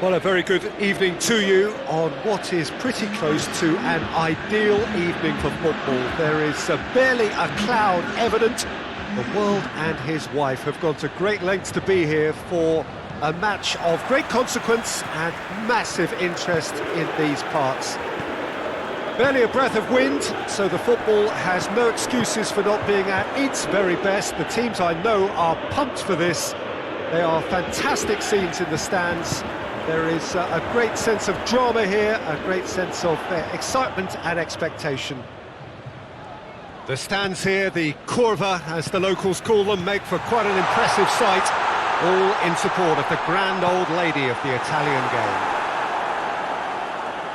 Well, a very good evening to you on what is pretty close to an ideal evening for football. There is barely a cloud evident. The world and his wife have gone to great lengths to be here for a match of great consequence and massive interest in these parts. Barely a breath of wind, so the football has no excuses for not being at its very best. The teams I know are pumped for this. They are fantastic scenes in the stands. There is a great sense of drama here, a great sense of excitement and expectation. The stands here, the curva, as the locals call them, make for quite an impressive sight, all in support of the grand old lady of the Italian game.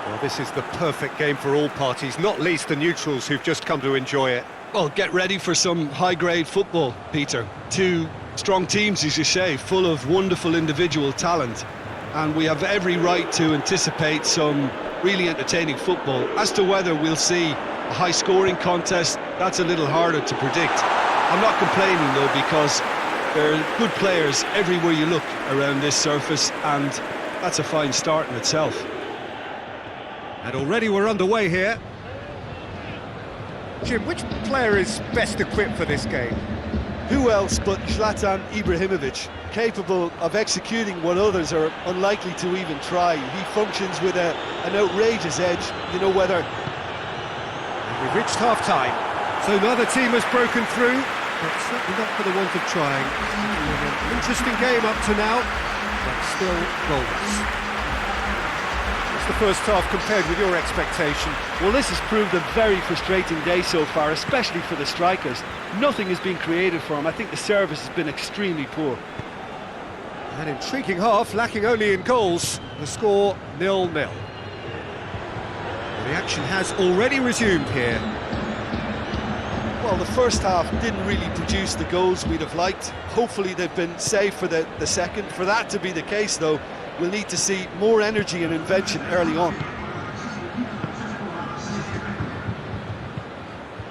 Well, this is the perfect game for all parties, not least the neutrals who've just come to enjoy it. Well, get ready for some high-grade football, Peter. Two strong teams, as you say, full of wonderful individual talent. And we have every right to anticipate some really entertaining football. As to whether we'll see a high-scoring contest, that's a little harder to predict. I'm not complaining, though, because there are good players everywhere you look around this surface, and that's a fine start in itself. And already we're underway here. Jim, which player is best equipped for this game? Who else but Zlatan Ibrahimovic, capable of executing what others are unlikely to even try. He functions with an outrageous edge, you know, whether... And we've reached half-time, so neither team has broken through, but certainly not for the want of trying. An interesting game up to now, but still goalless. The first half compared with your expectation? Well, this has proved a very frustrating day so far, especially for the strikers. Nothing has been created for them. I think the service has been extremely poor. An intriguing half, lacking only in goals. The score 0-0. The action has already resumed here. Well, the first half didn't really produce the goals we'd have liked. Hopefully they've been saved for the second. For that to be the case, though, we'll need to see more energy and invention early on.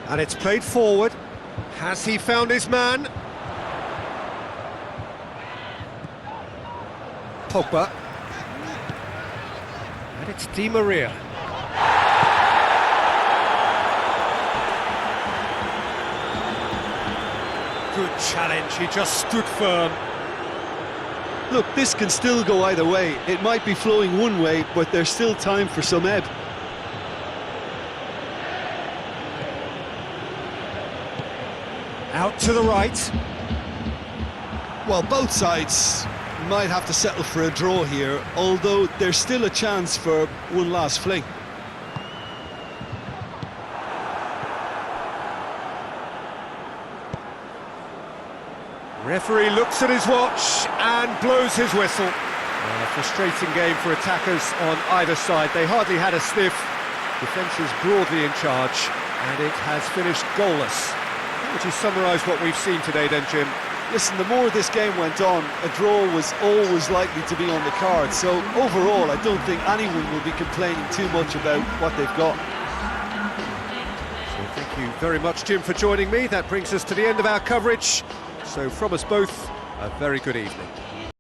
And it's played forward. Has he found his man? Pogba. And it's Di Maria. Good challenge, he just stood firm. Look, this can still go either way. It might be flowing one way, but there's still time for some ebb. Out to the right. Well, both sides might have to settle for a draw here, although there's still a chance for one last fling. Referee looks at his watch and blows his whistle. A frustrating game for attackers on either side. They hardly had a sniff. Defence is broadly in charge, and it has finished goalless. How would you summarise what we've seen today then, Jim? Listen, the more this game went on, a draw was always likely to be on the card. So overall, I don't think anyone will be complaining too much about what they've got. So thank you very much, Jim, for joining me. That brings us to the end of our coverage. So from us both, a very good evening.